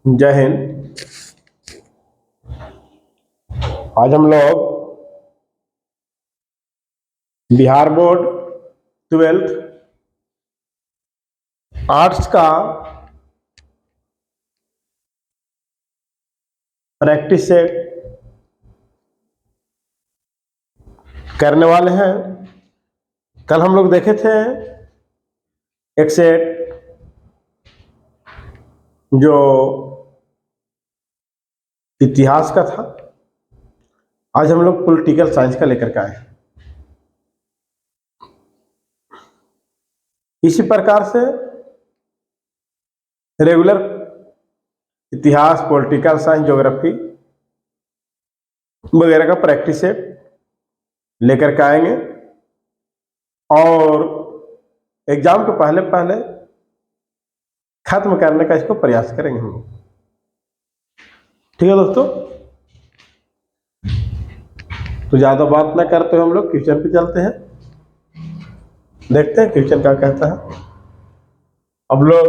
जय हिंद। आज हम लोग बिहार बोर्ड 12th आर्ट्स का प्रैक्टिस सेट करने वाले हैं। कल हम लोग देखे थे एक सेट जो इतिहास का था। आज हम लोग पॉलिटिकल साइंस का लेकर के आए हैं। इसी प्रकार से रेगुलर इतिहास, पॉलिटिकल साइंस, ज्योग्राफी वगैरह का प्रैक्टिस सेट लेकर के आएंगे और एग्जाम के पहले पहले खत्म करने का इसको प्रयास करेंगे हम लोग। ठीक है दोस्तों, तो ज्यादा बात ना करते हम लोग क्वेश्चन पे चलते हैं। देखते हैं क्वेश्चन क्या कहता है। अब लोग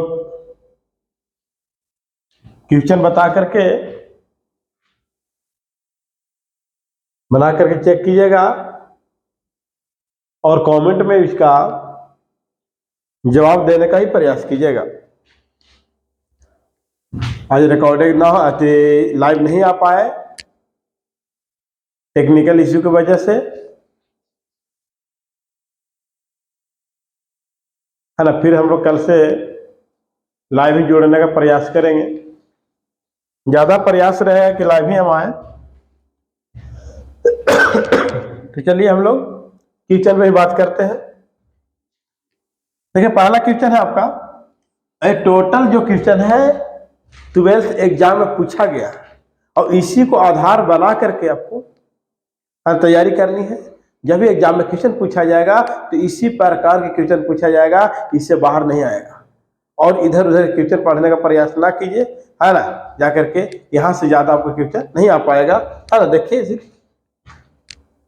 क्वेश्चन बता करके बना करके चेक कीजिएगा और कमेंट में इसका जवाब देने का ही प्रयास कीजिएगा। आज रिकॉर्डिंग ना लाइव नहीं आ पाए टेक्निकल इश्यू की वजह से, है ना। फिर हम लोग कल से लाइव ही जोड़ने का प्रयास करेंगे। ज्यादा प्रयास रहेगा कि लाइव ही हम आए। तो चलिए हम लोग क्वेश्चन में ही बात करते हैं। देखिए, पहला क्वेश्चन है आपका, टोटल जो क्वेश्चन है 12th एग्जाम में पूछा गया और इसी को आधार बना करके आपको तैयारी करनी है। जब भी एग्जाम में क्वेश्चन पूछा जाएगा तो इसी प्रकार के क्वेश्चन पूछा जाएगा, इससे बाहर नहीं आएगा। और इधर उधर क्वेश्चन पढ़ने का प्रयास ना कीजिए, है ना। जाकर के यहाँ से ज्यादा आपको क्वेश्चन नहीं आ पाएगा, है ना। देखिए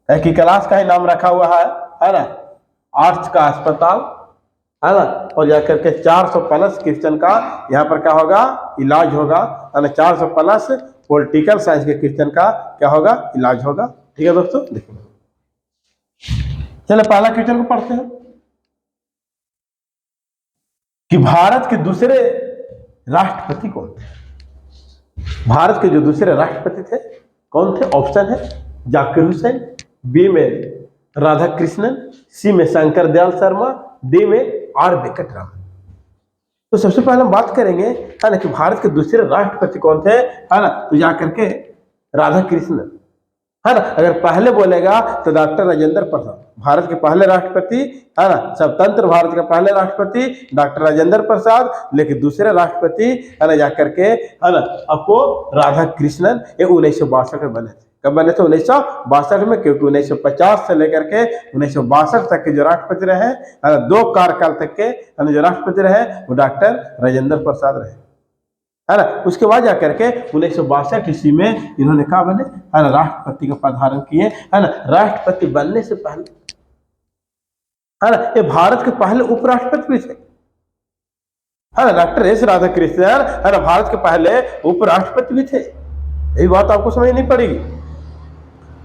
कि क्लास का ही नाम रखा हुआ है ना, आर्ट्स का अस्पताल, है ना। और जाकर के 400 प्लस क्वेश्चन का यहाँ पर क्या होगा, इलाज होगा, है ना। 400 प्लस पॉलिटिकल साइंस के क्वेश्चन का क्या होगा, इलाज होगा। ठीक है दोस्तों, देखिए चलो पहला क्वेश्चन को पढ़ते हैं कि भारत के दूसरे राष्ट्रपति कौन थे। भारत के जो दूसरे राष्ट्रपति थे कौन थे? ऑप्शन है जाकिर हुसैन, बी में राधा कृष्णन, सी में शंकर दयाल शर्मा, डी में आर वेंकटरामन। तो सबसे पहले हम बात करेंगे, है ना, कि भारत के दूसरे राष्ट्रपति कौन थे, है ना। तो जाकर के राधा कृष्णन, है ना। अगर पहले बोलेगा तो डॉक्टर राजेंद्र प्रसाद, भारत के पहले राष्ट्रपति, है ना। स्वतंत्र भारत के पहले राष्ट्रपति डॉक्टर राजेंद्र प्रसाद, लेकिन दूसरे राष्ट्रपति, है ना, जाकर के, है ना, आपको राधा कृष्णन। ये 1962 में बने थे। कब बने थे? 1962 में, क्योंकि 1950 से लेकर के 1962 तक के जो राष्ट्रपति रहे, है ना, 2 कार्यकाल तक के, है ना, जो राष्ट्रपति रहे वो डॉक्टर राजेंद्र प्रसाद रहे, है ना। उसके बाद जाकर के 1962 ईस्वी में इन्होंने कहा बने, है ना, राष्ट्रपति का पद धारण किए, है ना। राष्ट्रपति बनने से पहले, है ना, ये भारत के पहले उपराष्ट्रपति भी थे, है ना। डॉक्टर एस राधाकृष्णन, है ना, भारत के पहले उपराष्ट्रपति भी थे। यही बात आपको समझनी पड़ेगी।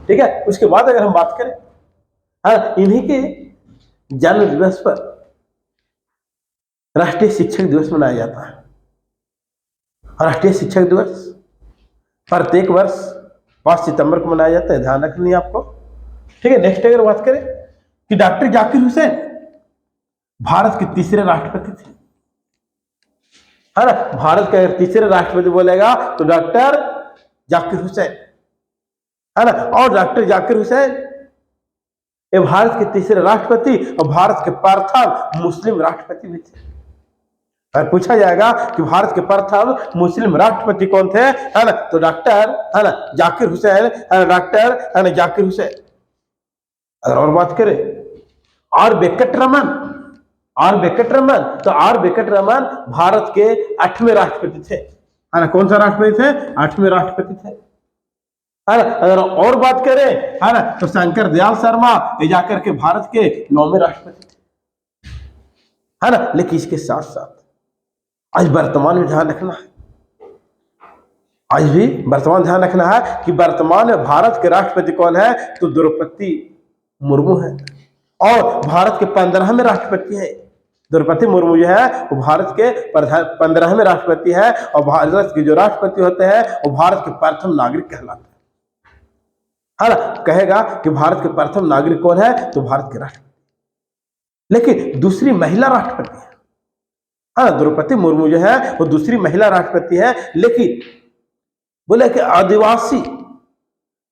ठीक है। उसके बाद अगर हम बात करें, है ना, इन्हीं के जन्म दिवस पर राष्ट्रीय शिक्षक दिवस मनाया जाता है। राष्ट्रीय शिक्षक दिवस प्रत्येक वर्ष 5 सितंबर को मनाया जाता है, ध्यान रखनी है आपको। ठीक है। नेक्स्ट अगर बात करें कि डॉक्टर जाकिर हुसैन भारत के तीसरे राष्ट्रपति थे, है ना। भारत के अगर तीसरे राष्ट्रपति बोलेगा तो डॉक्टर जाकिर हुसैन, है ना। और डॉक्टर जाकिर हुसैन ये भारत के तीसरे राष्ट्रपति और भारत के प्रथम मुस्लिम राष्ट्रपति भी थे। अगर पूछा जाएगा कि भारत के प्रथम मुस्लिम राष्ट्रपति कौन थे, है ना, तो डॉक्टर, है ना, जाकिर हुसैन, है ना, डॉक्टर, है ना, जाकिर हुसैन। अगर और बात करें आर वेंकटरमन, आर वेंकटरमन, तो आर वेंकटरमन भारत के 8वें राष्ट्रपति थे, है ना। कौन सा राष्ट्रपति थे? 8वें राष्ट्रपति थे, है ना। अगर और बात करें, है ना, तो शंकर दयाल शर्मा ये जाकर के भारत के 9वें राष्ट्रपति थे, है ना। लेकिन इसके साथ साथ आज वर्तमान में ध्यान रखना है, आज भी वर्तमान ध्यान रखना है कि वर्तमान में भारत के राष्ट्रपति कौन है, तो द्रौपदी मुर्मू है। और भारत के 15वें राष्ट्रपति हैं। द्रौपदी मुर्मू जो है वो भारत के 15वें राष्ट्रपति है। और भारत के जो राष्ट्रपति होते हैं वो भारत के प्रथम नागरिक कहलाते हैं। है ना, कहेगा कि भारत के प्रथम नागरिक कौन है, तो भारत के राष्ट्रपति। लेकिन दूसरी महिला राष्ट्रपति है। हाँ, द्रौपदी मुर्मू जो है वो दूसरी महिला राष्ट्रपति है। लेकिन बोले कि आदिवासी,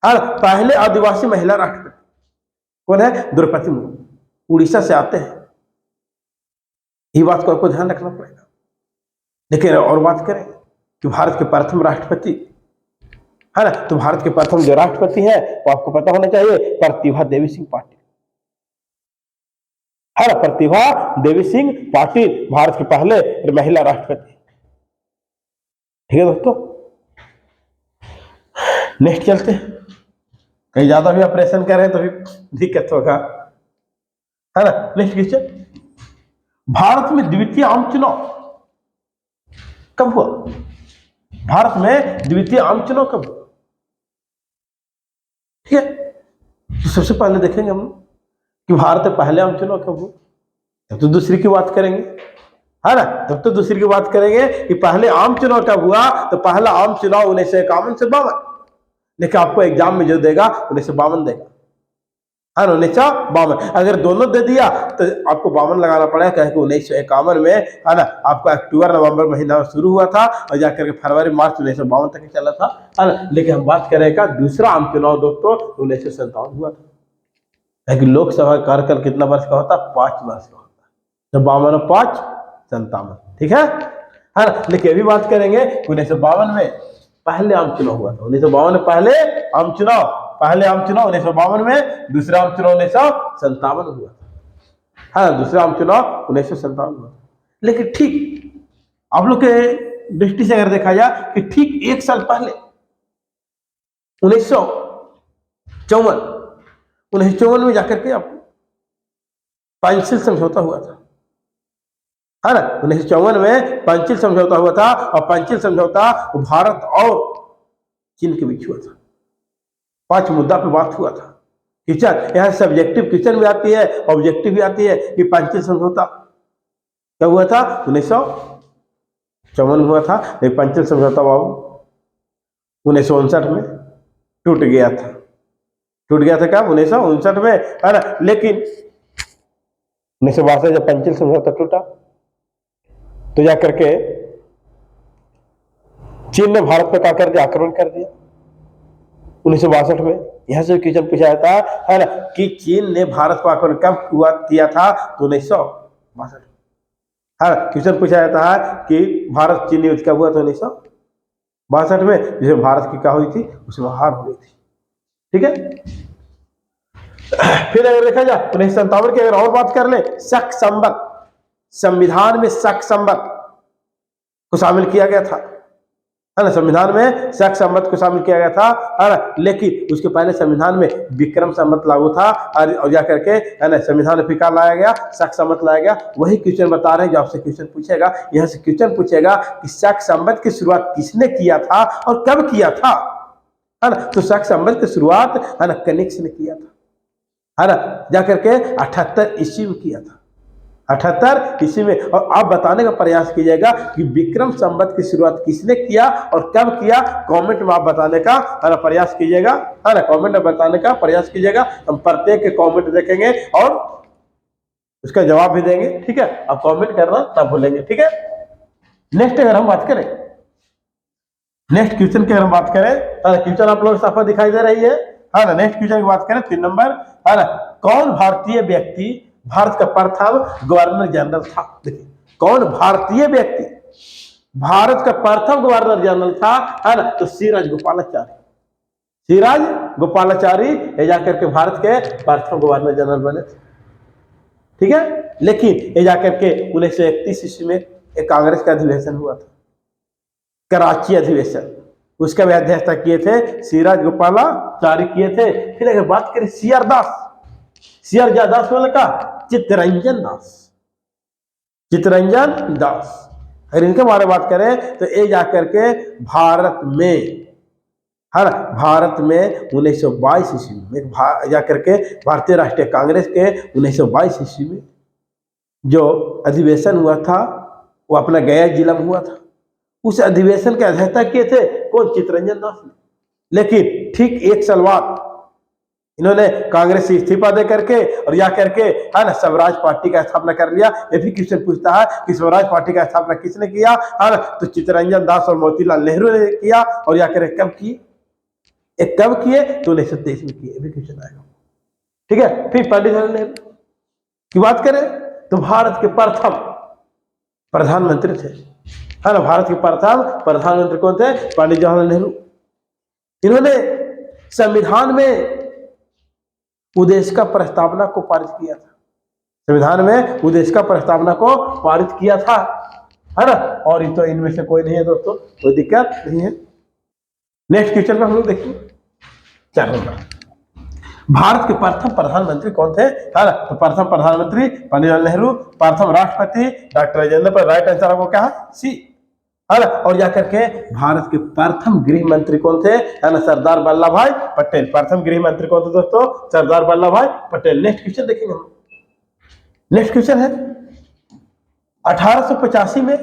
हाँ, पहले आदिवासी महिला राष्ट्रपति कौन है, द्रौपदी मुर्मू, उड़ीसा से आते हैं। ये बात को आपको ध्यान रखना पड़ेगा। लेकिन और बात करें कि भारत के प्रथम राष्ट्रपति, है ना, तो भारत के प्रथम जो राष्ट्रपति है वो आपको पता होना चाहिए, प्रतिभा देवी सिंह पाटिल। है ना, प्रतिभा देवी सिंह पाटिल भारत के पहले महिला राष्ट्रपति। ठीक है दोस्तों, नेक्स्ट चलते हैं। कहीं ज्यादा भी ऑपरेशन कर रहे हैं तो भी दिक्कत होगा, है ना। नेक्स्ट क्वेश्चन, भारत में द्वितीय आम चुनाव कब हुआ? भारत में द्वितीय आम चुनाव कब हुआ? ठीक है, तो सबसे पहले देखेंगे हम कि भारत में पहले आम चुनाव कब हुआ, तब तो दूसरी की बात करेंगे, है ना। तब तो दूसरी की बात करेंगे कि पहले आम चुनाव कब हुआ, तो पहला आम चुनाव 1951 से 52। लेकिन आपको एग्जाम में जो देगा 1952 देगा, है ना, 1952। अगर दोनों दे दिया तो आपको 52 लगाना पड़ेगा, क्योंकि 1951 में, है ना, आपका अक्टूबर नवंबर महीना शुरू हुआ था और जाकर के फरवरी मार्च 1952 तक चला था, है ना। लेकिन हम बात करें का दूसरा आम चुनाव दोस्तों 1957 हुआ था। लेकिन लोकसभा कार्यकाल कितना वर्ष का होता है? 5 वर्ष का होता है। तो 52 और 5 57, ठीक है ना। लेकिन अभी बात करेंगे 1952 में पहले आम चुनाव हुआ था। 1952 में पहले आम चुनाव 1952 में, दूसरा आम चुनाव 1957 हुआ था। हाँ, दूसरा आम चुनाव 1957 हुआ। लेकिन ठीक आप लोग के दृष्टि से अगर देखा जाए कि ठीक 1 साल पहले 1954 में जाकर के आपको पंचशील समझौता हुआ था, है ना। 1954 में पंचशील समझौता हुआ था। और पंचशील समझौता भारत और चीन के बीच हुआ था। 5 मुद्दा पे बात हुआ था। क्वेश्चन यहाँ सब्जेक्टिव क्वेश्चन भी आती है, ऑब्जेक्टिव भी आती है कि पंचशील समझौता क्या हुआ था? 1954 में हुआ था। लेकिन पंचशील समझौता बाबू 1959 में टूट गया था। टूट गया था कब? 1959 में, है ना। लेकिन 1962 जब पंचशील समझौता टूटा तो जाकर के चीन ने भारत पर क्या कर दिया? आक्रमण कर दिया 1962 में। यहां से क्वेश्चन पूछा जाता है ना कि चीन ने भारत पर आक्रमण कब किया था? तो 1962। हाँ, क्वेश्चन पूछा जाता है कि भारत चीन युद्ध कब हुआ? तो 1962 में, जिसमें भारत की क्या हुई थी? उसमें हार हुई थी। ठीक है। फिर अगर देखा जाए 1957 की अगर और बात कर ले, शक संबत, संविधान में शक संबत को शामिल किया गया था, है ना। संविधान में शक संबत को शामिल किया गया था, है ना। लेकिन उसके पहले संविधान में विक्रम संबत लागू था और जाकर के, है ना, संविधान में फिर लाया गया, शक संबत लाया गया। वही क्वेश्चन बता रहे हैं जो आपसे क्वेश्चन पूछेगा। यहाँ से क्वेश्चन पूछेगा कि शक संबत की शुरुआत किसने किया था और कब किया था, है ना। तो शक संबत की शुरुआत, है ना, कनिष्क ने किया था, है ना, जाकर के 78 ईस्वी में किया था। 78 ईस्वी में। और आप बताने का प्रयास कीजिएगा कि विक्रम संबत की शुरुआत किसने किया और कब किया। कमेंट में आप बताने का, है ना, प्रयास कीजिएगा, है ना। कमेंट में बताने का प्रयास कीजिएगा। हम प्रत्येक के कमेंट देखेंगे और उसका जवाब भी देंगे। ठीक है, आप कमेंट करना तब भूलेंगे। ठीक है। नेक्स्ट अगर हम बात करें, नेक्स्ट क्वेश्चन की अगर हम बात करें, क्वेश्चन आप लोग साफा दिखाई दे रही है ना। नेक्स्ट क्वेश्चन की बात करें 3 नंबर, है ना, कौन भारतीय व्यक्ति भारत का प्रथम गवर्नर जनरल था? देखिए, कौन भारतीय व्यक्ति भारत का प्रथम गवर्नर जनरल था, है ना। तो सी राजगोपालाचारी। सी राजगोपालाचारी ये जाकर के भारत के प्रथम गवर्नर जनरल बने थे। ठीक है। लेकिन ये जाकर के 1931 ईस्वी में एक कांग्रेस का अधिवेशन हुआ था, कराची अधिवेशन, उसका भी अध्यक्षता किए थे सी राजगोपालाचारी किए थे। फिर अगर बात करें सीआर दास, सीआर दास वाले का चित्तरंजन दास, चित्तरंजन दास, अगर इनके बारे में बात करें तो ये जाकर के भारत में, है ना, भारत में 1922 ईस्वी में जाकर के भारतीय राष्ट्रीय कांग्रेस के 1922 ईस्वी में जो अधिवेशन हुआ था वो अपना गया जिला में हुआ था। उस अधिवेशन की अध्यक्षता किए थे कौन? चित्तरंजन दास ने। लेकिन ठीक एक साल बाद इन्होंने कांग्रेस से इस्तीफा दे करके और या करके, है ना, स्वराज पार्टी का स्थापना कर लिया। ये भी क्वेश्चन पूछता है कि स्वराज पार्टी का स्थापना किसने किया? है ना, तो चित्तरंजन दास और मोतीलाल नेहरू ने किया। और या करके कब किए? एक कब किए? तो 1923 में किए। भी क्वेश्चन आएगा, ठीक है। फिर पंडित जवाहरलाल नेहरू की बात करें तो भारत के प्रथम प्रधानमंत्री थे, है ना, भारत के प्रथम प्रधानमंत्री कौन थे? पंडित जवाहरलाल नेहरू। इन्होंने संविधान में उद्देशिका प्रस्तावना को पारित किया था। संविधान में उद्देशिका प्रस्तावना को पारित किया था, है ना। और ये तो इनमें से कोई नहीं है दोस्तों, कोई दिक्कत नहीं है। नेक्स्ट क्वेश्चन में हम लोग देखिए 4 नंबर, भारत के प्रथम प्रधानमंत्री कौन थे? है ना, तो प्रथम प्रधानमंत्री पंडित जवाहरलाल नेहरू। प्रथम राष्ट्रपति doctor Rajendra Prasad. Right answer आपको क्या है? सी, है ना। और जाकर के भारत के प्रथम गृह मंत्री कौन थे? है ना, सरदार वल्लभ भाई पटेल। प्रथम गृह मंत्री कौन थे दोस्तों? सरदार वल्लभ भाई पटेल। नेक्स्ट क्वेश्चन देखेंगे हम। नेक्स्ट क्वेश्चन है 1885 में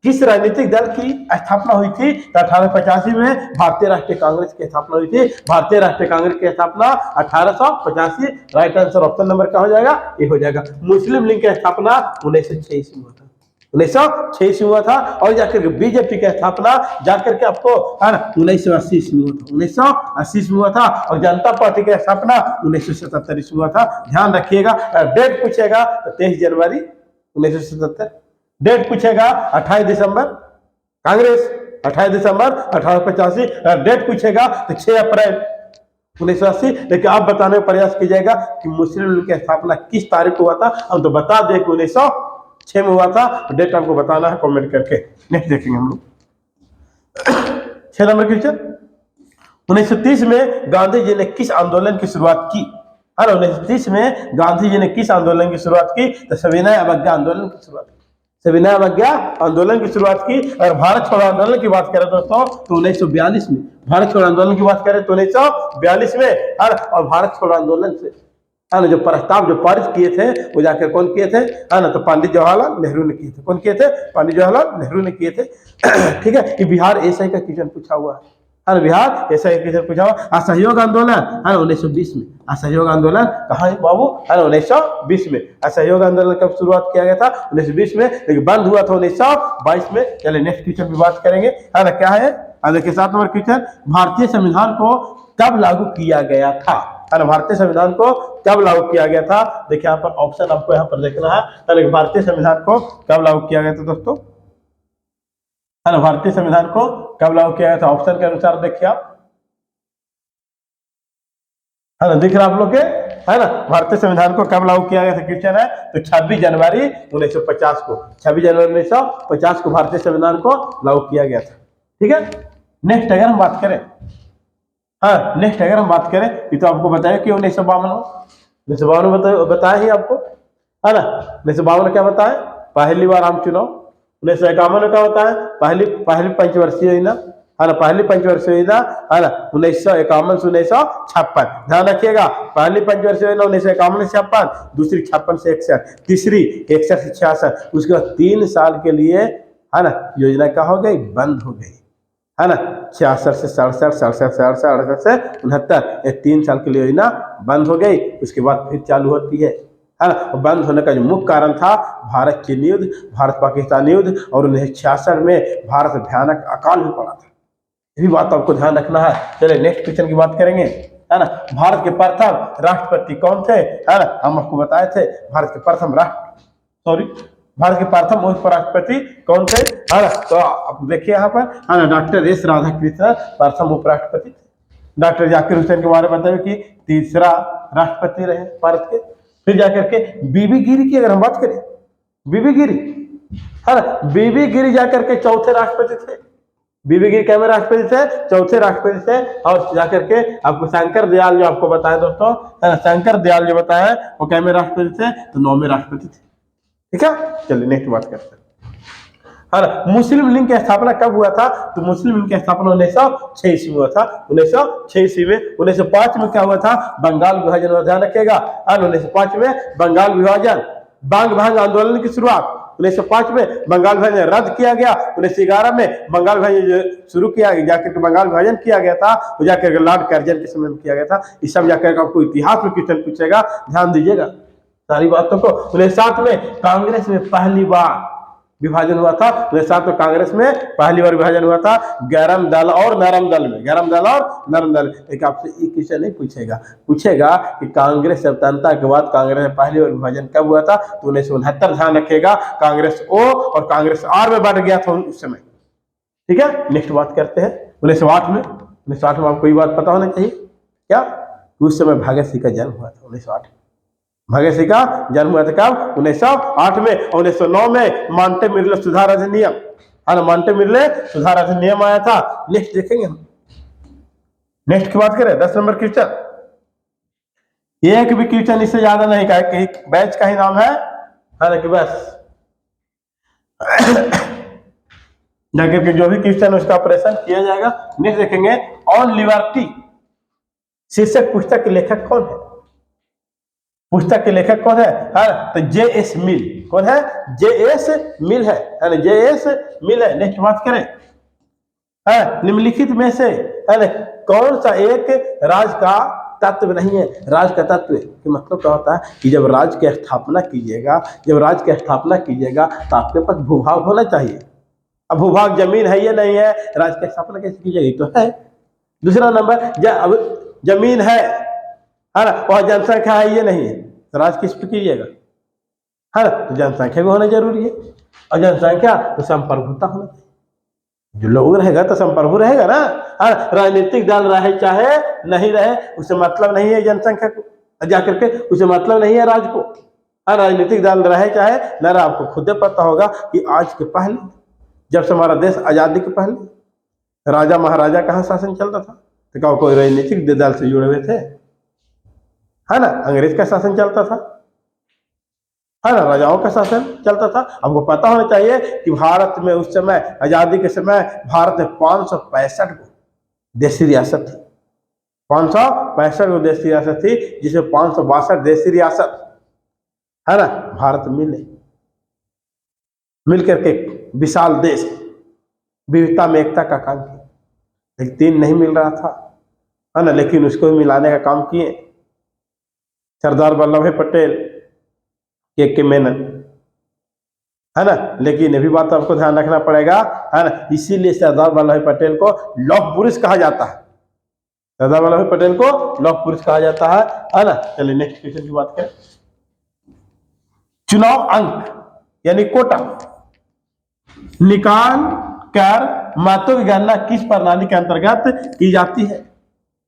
किस राजनीतिक दल की स्थापना हुई थी? तो 1885 में भारतीय राष्ट्रीय कांग्रेस की स्थापना हुई थी। भारतीय राष्ट्रीय कांग्रेस की स्थापना 1885। राइट आंसर ऑप्शन नंबर क्या हो जाएगा? ये हो जाएगा। मुस्लिम लीग की स्थापना 1906 में हुआ था, 1906 में हुआ था। और जाकर के बीजेपी की स्थापना जाकर के आपको, है ना, 1980 में हुआ था, 1980 में हुआ था। और जनता पार्टी की स्थापना 1977 में हुआ था। ध्यान रखिएगा, डेट पूछेगा तो 23 जनवरी 1977। डेट पूछेगा 28 दिसंबर कांग्रेस, 28 दिसंबर 1885। डेट पूछेगा तो 6 अप्रैल 1980। लेकिन आप बताने का प्रयास कीजिएगा कि मुस्लिम लीग की स्थापना किस तारीख को हुआ था। हम तो बता दें कि 1906 में हुआ था। डेट आपको बताना है कमेंट करके। नेक्स्ट देखेंगे हम लोग 6 नंबर क्वेश्चन, 1930 में गांधी जी ने किस आंदोलन की शुरुआत की? 1930 में गांधी जी ने किस आंदोलन की शुरुआत की? तो सविनय अवज्ञा आंदोलन की शुरुआत की। सविनय अवज्ञा आंदोलन की शुरुआत की। और भारत छोड़ो आंदोलन की बात करें दोस्तों तो 1942 में। भारत छोड़ो आंदोलन की बात करें तो 1942 में। और भारत छोड़ो आंदोलन से, है ना, जो प्रस्ताव जो पारित किए थे वो जाकर कौन किए थे? है ना, तो पंडित जवाहरलाल नेहरू ने किए थे। कौन किए थे? पंडित जवाहरलाल नेहरू ने किए थे। ठीक है, कि बिहार एसआई का क्वेश्चन पूछा हुआ है, बिहार एसआई का क्वेश्चन पूछा हुआ। असहयोग आंदोलन, है ना, 1920 में। असहयोग आंदोलन कहाँ है बाबू? है ना, 1920 में। असहयोग आंदोलन कब शुरुआत किया गया था? 1920 में, लेकिन बंद हुआ था 1922 में। चलिए नेक्स्ट क्वेश्चन की बात करेंगे, है ना, क्या है? देखिए 7 नंबर क्वेश्चन, भारतीय संविधान को कब लागू किया गया था? है ना, भारतीय संविधान को कब लागू किया गया था? देखिए यहाँ पर ऑप्शन आपको यहाँ पर देखना है। भारतीय संविधान को कब लागू किया गया था दोस्तों? है ना, भारतीय संविधान को कब लागू किया गया था? ऑप्शन के अनुसार देखिए आप, है ना, दिख रहा आप लोग के, है ना। भारतीय संविधान को कब लागू किया गया था क्वेश्चन है, तो 26 जनवरी 1950 को। 26 जनवरी 1950 को भारतीय संविधान को लागू किया गया था। ठीक है। नेक्स्ट अगर हम बात करें, नेक्स्ट अगर हम बात करें, ये तो आपको बताया कि 1952 बताया ही आपको, है ना। 1952 क्या बताया? पहली बार आम चुनाव। 1951 में क्या होता है? पहली पंचवर्षीय योजना, है ना, पहली पंचवर्षीय योजना, है ना, 1951 से 1956। ध्यान रखिएगा, पहली पंचवर्षीय योजना 1951 से 56, दूसरी 56 से 61, तीसरी 61 से 66। उसके बाद 3 साल के लिए, है ना, योजना क्या हो गई? बंद हो गई, है ना। 66 से 67, 67 से 68, 68 से 69, ये 3 साल के लिए योजना बंद हो गई। उसके बाद फिर चालू होती है ना। बंद होने का जो मुख्य कारण था भारत चीन युद्ध, भारत पाकिस्तान युद्ध, और 1966 में भारत भयानक अकाल भी पड़ा था। ये भी बात आपको ध्यान रखना है। चलिए नेक्स्ट क्वेश्चन की बात करेंगे, है ना। भारत के प्रथम राष्ट्रपति कौन थे? है ना, हम आपको बताए थे भारत के प्रथम भारत के प्रथम उपराष्ट्रपति कौन थे? है ना, तो आप देखिए यहाँ पर, है ना, डॉक्टर एस राधाकृष्णन प्रथम उपराष्ट्रपति थे। डॉक्टर जाकिर हुसैन के बारे में बताइए कि तीसरा राष्ट्रपति रहे भारत के। फिर जाकर के बीबी गिरी की अगर हम बात करें, बीबी गिरी, है ना, बीबी गिरी जाकर के चौथे राष्ट्रपति थे। बीबी गिरी कैसे राष्ट्रपति थे? चौथे राष्ट्रपति थे। और जाकर के आपको शंकर दयाल जो आपको बताया दोस्तों, है ना, शंकर दयाल जो बताया वो कैसे राष्ट्रपति थे? तो 9वें राष्ट्रपति थे। ठीक है। चलिए नेक्स्ट बात करते हैं, है ना। मुस्लिम लीग की स्थापना कब हुआ था? तो मुस्लिम लीग की स्थापना 1906 ईस्वी में हुआ था। 1906 ईस्वी में। 1905 में क्या हुआ था? बंगाल विभाजन हुआ, ध्यान रखिएगा। और 1905 में बंगाल विभाजन, बांग भांग आंदोलन की शुरुआत 1905 में, बंगाल विभाजन रद्द किया गया। 1911 में बंगाल विभाजन शुरू किया गया, जाकर के बंगाल विभाजन किया गया था, वो जाकर लॉर्ड कर्जन के समय में किया गया था। इस सब जाकर आपको इतिहास में क्वेश्चन पूछेगा, ध्यान दीजिएगा सारी बातों को। 1907 में कांग्रेस में पहली बार विभाजन हुआ था। 1907 में कांग्रेस में पहली बार विभाजन हुआ था, गरम दल और नरम दल में, गरम दल और नरम दल। एक आपसे एक क्वेश्चन नहीं पूछेगा कि कांग्रेस स्वतंत्रता के बाद कांग्रेस में पहली बार विभाजन कब हुआ था? तो 1969। ध्यान रखिएगा, कांग्रेस ओ और कांग्रेस आर में बढ़ गया था उस समय। ठीक है, नेक्स्ट बात करते हैं 1908 में। 1908 में आपको ये बात पता होना चाहिए क्या? उस समय भगत सिंह का जन्म हुआ था। 1908 भगत सिंह का जन्म हुआ था कब? 1908 में। 1909 में मॉन्टेमिले सुधार अधिनियम, है ना, मॉन्टेमिले सुधार अधिनियम आया था। नेक्स्ट देखेंगे हम, नेक्स्ट की बात करें 10 नंबर क्वेश्चन। एक भी क्वेश्चन इससे ज्यादा नहीं का, बैच का ही नाम है ना, कि बस जाकर के जो भी क्वेश्चन उसका ऑपरेशन किया जाएगा। नेक्स्ट देखेंगे ऑन लिबर्टी शीर्षक पुस्तक के लेखक कौन है? पुस्तक के लेखक कौन है? तो J.S. मिल। कौन है? J.S. मिल है ना, J.S. मिल है। नेक्स्ट बात करें, निम्नलिखित में से है ना कौन सा एक राज का तत्व नहीं है? राज का तत्व कि मतलब क्या होता है कि जब राज की स्थापना कीजिएगा, तो आपके पास भूभाग होना चाहिए। अब भूभाग जमीन है या नहीं है, राज की स्थापना कैसे की जाएगी? तो है। दूसरा नंबर, अब जमीन है ना, और जनसंख्या है ये नहीं है, तो राज किस पे कीजिएगा? है ना, तो जनसंख्या भी होना जरूरी है, और जनसंख्या तो संप्रभुता होना चाहिए। जो लोग रहेगा तो संप्रभु रहेगा ना। राजनीतिक दल रहे चाहे नहीं रहे, उसे मतलब नहीं है जनसंख्या को, जाकर के उसे मतलब नहीं है राज को। राजनीतिक दल रहे चाहे न रहे, आपको खुद पता होगा कि आज के पहले, जब से हमारा देश आजादी के पहले राजा महाराजा कहाँ शासन चलता था? तो क्या कोई राजनीतिक दल से जुड़े हुए थे? है ना, अंग्रेज का शासन चलता था, है ना, राजाओं का शासन चलता था। आपको पता होना चाहिए कि भारत में उस समय आजादी के समय भारत में 565 देशी रियासत थी। 565 देशी रियासत थी, जिसमें 562 देशी रियासत, है ना, भारत मिल करके विशाल देश, विविधता में एकता का काम किया। लेकिन 3 नहीं मिल रहा था, है ना, लेकिन उसको मिलाने का काम किए सरदार वल्लभ भाई पटेल, के मेनन, है ना। लेकिन ये भी बात आपको ध्यान रखना पड़ेगा, है ना, इसीलिए सरदार वल्लभ भाई पटेल को लौह पुरुष कहा जाता है। सरदार वल्लभ भाई पटेल को लौह पुरुष कहा जाता है ना। चलिए नेक्स्ट क्वेश्चन की बात करें। चुनाव अंक यानी कोटा निकाल कर मतों की गणना किस प्रणाली के अंतर्गत की जाती है?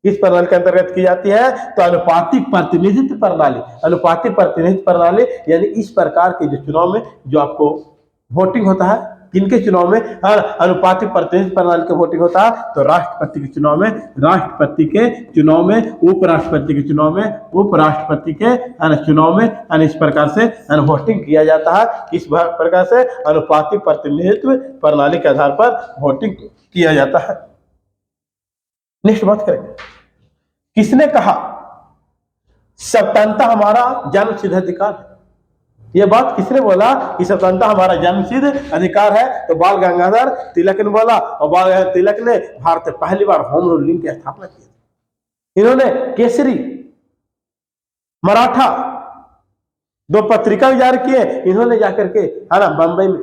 किस प्रणाली के अंतर्गत की जाती है? तो अनुपातिक प्रतिनिधित्व प्रणाली। अनुपातिक प्रतिनिधित्व प्रणाली यानी इस प्रकार के जो चुनाव में जो आपको वोटिंग होता है, किनके चुनाव में? अनुपातिक प्रतिनिधित्व प्रणाली का वोटिंग होता है। तो राष्ट्रपति के चुनाव में, उपराष्ट्रपति के चुनाव के चुनाव में इस प्रकार से वोटिंग किया जाता है। इस प्रकार से अनुपातिक प्रतिनिधित्व प्रणाली के आधार पर वोटिंग किया जाता है। नेक्स्ट बात करेंगे, किसने कहा स्वतंत्रता हमारा जन्मसिद्ध अधिकार है? यह बात किसने बोला कि स्वतंत्रता हमारा जन्मसिद्ध अधिकार है? तो बाल गंगाधर तिलक ने बोला, और बाल गंगाधर तिलक ने भारत में पहली बार होम रूल की स्थापना की। इन्होंने केसरी, मराठा 2 पत्रिका जारी किए। इन्होंने जाकर के, है ना, बंबई में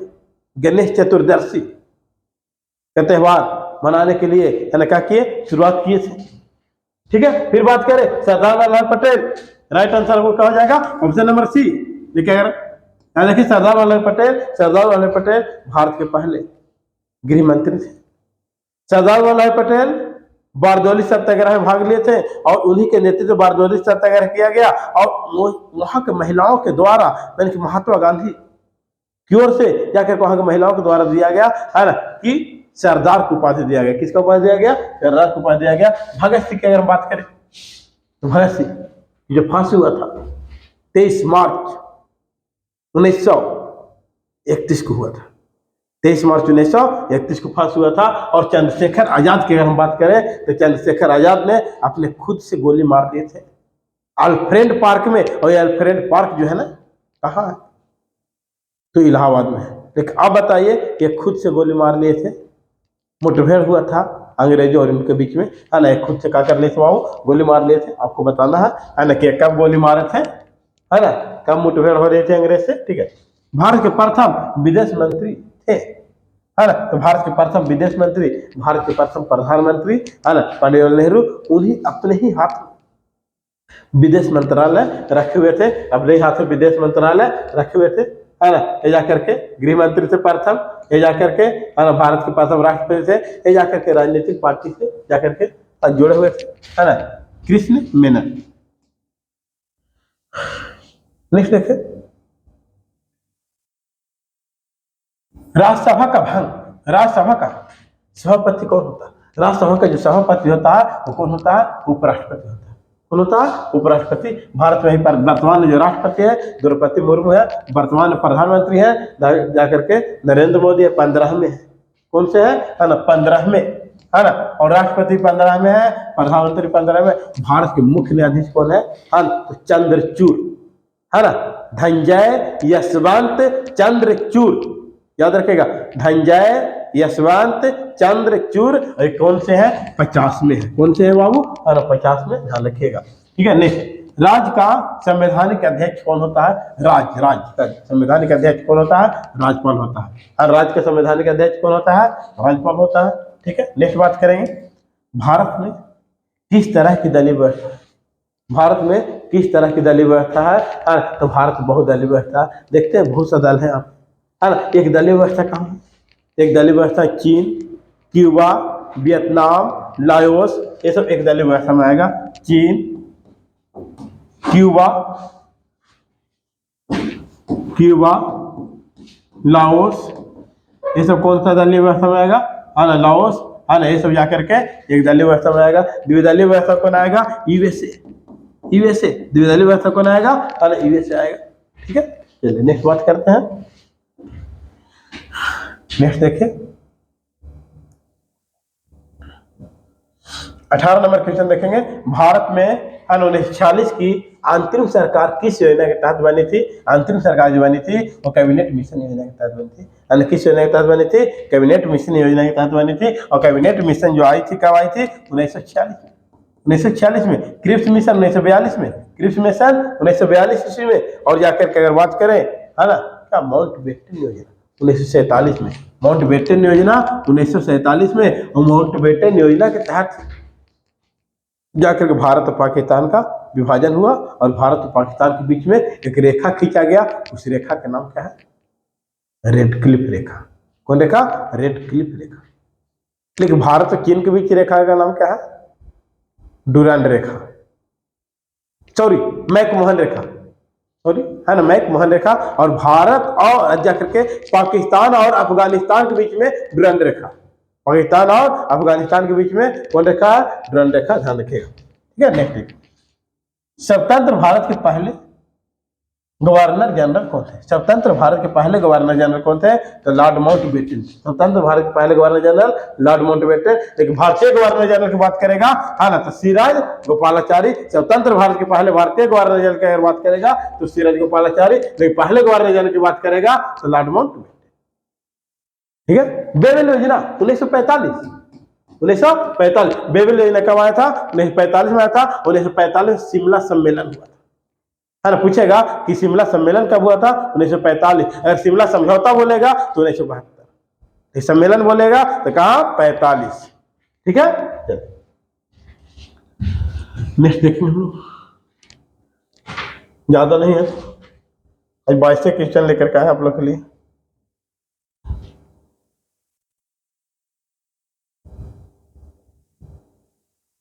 गणेश चतुर्दशी का त्योहार मनाने के लिए, है ना, क्या किए? शुरुआत किए थे। ठीक है, फिर बात करें सरदार वल्लभ पटेल, राइट आंसर को कहा जाएगा ऑप्शन नंबर सी। देखिए सरदार वल्लभ पटेल भारत के पहले गृह मंत्री थे। सरदार वल्लभ पटेल बारदौली सत्याग्रह में भाग लिए थे, और उन्हीं के नेतृत्व में बारदौली सत्याग्रह किया गया, और वहां के महिलाओं के द्वारा, यानी कि महात्मा गांधी की ओर से जाकर वहां के महिलाओं के द्वारा दिया गया, है ना, कि सरदार को उपाधि दिया गया। किसका उपाधि दिया गया? सरदार को उपाधि दिया गया। भगत सिंह की अगर हम बात करें, तो भगत सिंह जो फांसी हुआ था 23 मार्च 1931 को हुआ था। 23 मार्च 1931 को फांसी हुआ था। और चंद्रशेखर आजाद की अगर हम बात करें तो चंद्रशेखर आजाद ने अपने खुद से गोली मार दिए थे अल्फ्रेड पार्क में। और ये अल्फ्रेड पार्क जो है ना कहाँ है, तो इलाहाबाद में है। लेकिन अब बताइए ये खुद से गोली मार लिए थे, मुठभेड़ हुआ था अंग्रेजों और इनके बीच में, है ना। खुद से क्या कर लिए थे बाबू, गोली मार लिए थे। आपको बताना है ना कि कब गोली मारे थे, है ना, कब मुठभेड़ हो रहे थे अंग्रेज से, ठीक है। भारत के प्रथम विदेश मंत्री थे, है ना। तो भारत के प्रथम विदेश मंत्री, भारत के प्रथम प्रधानमंत्री, है ना, पंडित जवाहरलाल नेहरू, उन्हीं अपने ही हाथ विदेश मंत्रालय रखे हुए थे, अपने हाथ में विदेश मंत्रालय रखे हुए थे, है ना। ये जाकर के गृह मंत्री से प्रथम, ये जाकर के, है ना, भारत के प्रथम राष्ट्रपति थे, ये जाकर के राजनीतिक पार्टी से जाकर के जुड़े हुए थे, है ना, कृष्ण मेनन। नेक्स्ट देखिए, राज्यसभा का भंग। राज्यसभा का सभापति कौन होता है? राज्यसभा का जो सभापति होता है वो कौन होता है? उपराष्ट्रपति होता है। कौन होता है? उपराष्ट्रपति। भारत में ही पर वर्तमान जो राष्ट्रपति है द्रौपदी मुर्मू है, वर्तमान प्रधानमंत्री है जाकर के नरेंद्र मोदी है, 15 में है। कौन से है ना, 15 में, है ना। और राष्ट्रपति 15 में है, प्रधानमंत्री 15 में। भारत के मुख्य न्यायाधीश कौन है? तो चंद्रचूड़, है ना, धनंजय यशवंत चंद्रचूड़, याद रखेगा, धनंजय यशवंत चंद्रचूड़। और कौन से है? 50 में है। कौन से है बाबू? 50 में, ध्यान रखिएगा, ठीक है। नेक्स्ट, राज्य का संवैधानिक अध्यक्ष कौन होता है? राज्य का संवैधानिक अध्यक्ष कौन होता है? राज्यपाल होता है। और राज्य का संवैधानिक अध्यक्ष कौन होता है? राज्यपाल होता है, ठीक है। नेक्स्ट बात करेंगे, भारत में किस तरह की दलीय व्यवस्था है? भारत में किस तरह की दलीय व्यवस्था है? तो भारत बहुदलीय व्यवस्था। देखते हैं बहुत सा दल है आप, है ना। एक दलीय व्यवस्था कहाँ है? एक दलीय व्यवस्था चीन, क्यूबा, वियतनाम, लाओस, ये सब एक दलीय व्यवस्था में आएगा। चीन, क्यूबा, लाओस, ये सब कौन सा दलीय व्यवस्था में आएगा? है ना, लाओस, है ना, ये सब जाकर के एक दलीय व्यवस्था में आएगा। द्विदलीय व्यवस्था कौन आएगा? यूएसए। द्विदलीय व्यवस्था कौन आएगा? है ना, यूएसए आएगा, ठीक है। चलिए नेक्स्ट बात करते हैं। नेक्स्ट देखिए, 18 नंबर क्वेश्चन देखेंगे। भारत में 1946 की अंतरिम सरकार किस योजना के तहत बनी थी? अंतरिम सरकार जो बनी थी वो कैबिनेट मिशन योजना के तहत बनी थी। किस योजना के तहत बनी थी? कैबिनेट मिशन योजना के तहत बनी थी। और कैबिनेट मिशन जो आई थी कब आई थी? 1946 में। क्रिप्स मिशन 1942 में, क्रिप्स मिशन 1942 ईस्वी में। और जाकर के अगर बात करें, है ना, क्या माउंटबेटन योजना 1947 में। माउंटबेटन योजना 1947 में। और माउंटबेटन योजना के तहत जाकर के भारत और पाकिस्तान का विभाजन हुआ और भारत और पाकिस्तान के बीच में एक रेखा खींचा गया। उस रेखा का नाम क्या है? रेड क्लिफ रेखा। कौन रेखा? रेड क्लिफ रेखा। लेकिन भारत और चीन के बीच रेखा का नाम क्या है? डुरांड रेखा, सॉरी मैकमोहन रेखा, सॉरी, है ना, मैकमोहन रेखा। और भारत और जाकर के पाकिस्तान और अफगानिस्तान के बीच में डुरांड रेखा। पाकिस्तान और अफगानिस्तान के बीच में कौन रेखा है? डुरांड रेखा, ध्यान रखिएगा, ठीक है। नेक्स्ट, स्वतंत्र भारत के पहले गवर्नर जनरल कौन थे? स्वतंत्र भारत के पहले गवर्नर जनरल कौन थे? तो लॉर्ड माउंटबेटन। स्वतंत्र भारत के पहले गवर्नर जनरल लॉर्ड माउंटबेटन। लेकिन भारतीय गवर्नर जनरल की बात करेगा, है ना, तो सिराज गोपालाचारी। स्वतंत्र भारत के पहले भारतीय गवर्नर जनरल की अगर बात करेगा तो सिराज गोपालाचारी। लेकिन पहले गवर्नर जनरल की बात करेगा तो लॉर्ड माउंटबेटन, ठीक है। बेबल योजना 1945 बेबल योजना कब आया था? 1945 में आया था। 1945 में शिमला सम्मेलन हुआ था, है ना। पूछेगा कि शिमला सम्मेलन कब हुआ था? 1945। अगर शिमला समझौता बोलेगा तो 1972। सम्मेलन बोलेगा तो कहा? 45, ठीक है। नेक्स्ट देखेंगे हम लोग, ज्यादा नहीं है, आज 22 क्वेश्चन लेकर के आए आप लोग के लिए।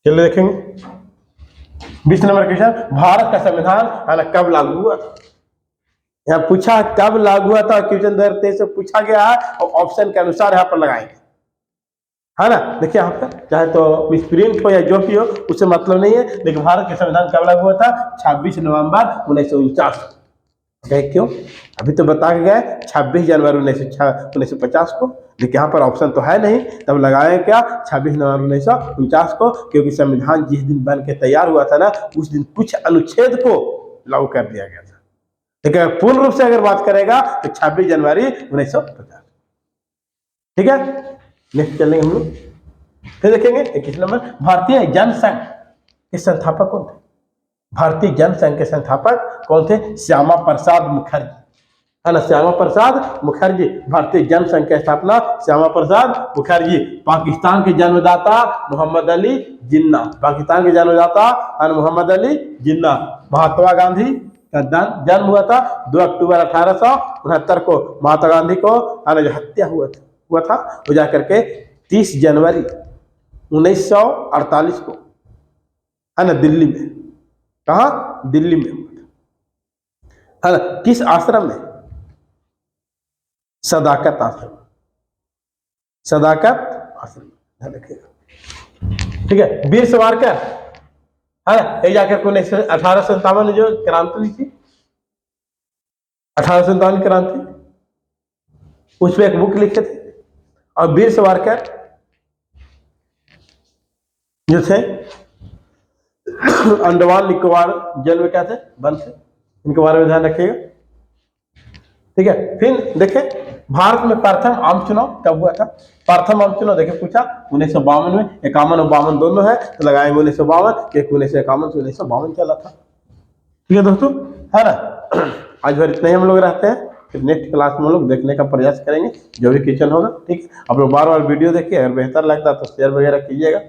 चलिए देखेंगे 20 नंबर क्वेश्चन, भारत का संविधान, है ना, कब लागू हुआ था? यहाँ पूछा कब लागू हुआ था, क्वेश्चन 2023 से पूछा गया है और ऑप्शन के अनुसार यहाँ पर लगाएंगे, है ना। देखिए यहाँ पर चाहे तो मिसप्रिंट हो या जो भी हो उससे मतलब नहीं है। लेकिन भारत के संविधान कब लागू हुआ था? 26 नवंबर 1949। गए क्यों? अभी तो बता के गए 26 जनवरी 1950 को, लेकिन यहाँ पर ऑप्शन तो है नहीं, तब लगाए क्या 26 नवंबर 1949 को, क्योंकि संविधान जिस दिन बन के तैयार हुआ था ना, उस दिन कुछ अनुच्छेद को लागू कर दिया गया था। लेकिन अगर पूर्ण रूप से अगर बात करेगा तो 26 जनवरी 1950। ठीक है, नेक्स्ट चलेंगे हम लोग, फिर देखेंगे 21 नंबर, भारतीय जनसंघ के संस्थापक कौन थे? भारतीय जनसंघ के संस्थापक कौन थे? श्यामा प्रसाद मुखर्जी, है ना, श्यामा प्रसाद मुखर्जी। भारतीय जनसंघ की स्थापना श्यामा प्रसाद मुखर्जी। पाकिस्तान के जन्मदाता मोहम्मद अली जिन्ना, पाकिस्तान के जन्मदाता मोहम्मद अली जिन्ना। महात्मा गांधी का जन्म हुआ था 2 अक्टूबर 1869 को। महात्मा गांधी को जो हत्या हुआ था वो जाकर के 30 जनवरी 1948 को, है ना, दिल्ली में, कहा? दिल्ली में हुआ था, है ना। किस आश्रम में? सदाकत आश्रम, सदाकत आश्रम, ध्यान रखिएगा। ठीक है, वीर सावरकर, है ना, ये जाकर के 1857 में जो क्रांति हुई थी, 1857 क्रांति, उस पर एक बुक लिखे थे। और वीर सावरकर जो थे अंडमान निकोबार जेल में क्या थे? बंद थे। इनके बारे में ध्यान रखिएगा। ठीक है, फिर देखें भारत में प्रथम आम चुनाव कब हुआ था? प्रथम आम चुनाव देखें पूछा 1952 में, 51 और 52 दोनों है, तो लगाएंगे 1952, क्योंकि 1951 से 1952 चला था। ठीक है दोस्तों, है ना। आज भर इतना ही हम लोग रहते हैं, फिर नेक्स्ट क्लास में हम लोग देखने का प्रयास करेंगे जो भी क्वेश्चन होगा। ठीक है, आप लोग बार बार वीडियो देखिए, अगर बेहतर लगता है तो शेयर वगैरह कीजिएगा।